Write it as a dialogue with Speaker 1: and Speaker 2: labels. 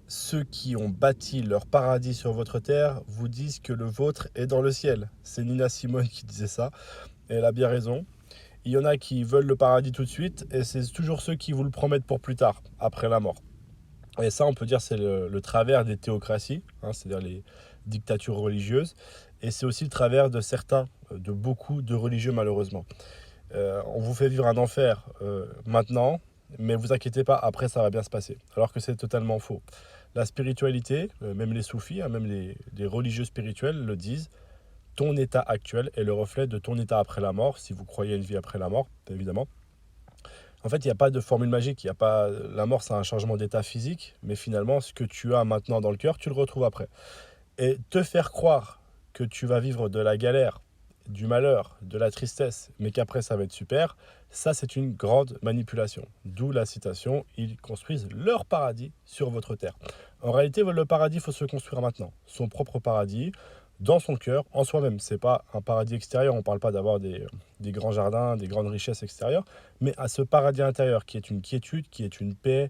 Speaker 1: ceux qui ont bâti leur paradis sur votre terre vous disent que le vôtre est dans le ciel. C'est Nina Simone qui disait ça, et elle a bien raison. Il y en a qui veulent le paradis tout de suite, et c'est toujours ceux qui vous le promettent pour plus tard, après la mort. Et ça, on peut dire, c'est le travers des théocraties, hein, c'est-à-dire les dictatures religieuses, et c'est aussi le travers de certains, de beaucoup de religieux malheureusement. On vous fait vivre un enfer maintenant, mais vous inquiétez pas, après ça va bien se passer. Alors que c'est totalement faux. La spiritualité, même les soufis, hein, même les religieux spirituels le disent, ton état actuel est le reflet de ton état après la mort, si vous croyez à une vie après la mort, évidemment. En fait, il n'y a pas de formule magique, il y a pas... la mort c'est un changement d'état physique, mais finalement ce que tu as maintenant dans le cœur, tu le retrouves après. Et te faire croire que tu vas vivre de la galère, du malheur, de la tristesse, mais qu'après ça va être super, ça c'est une grande manipulation. D'où la citation, ils construisent leur paradis sur votre terre. En réalité, le paradis, il faut se le construire maintenant. Son propre paradis, dans son cœur, en soi-même. C'est pas un paradis extérieur, on ne parle pas d'avoir des grands jardins, des grandes richesses extérieures, mais à ce paradis intérieur qui est une quiétude, qui est une paix,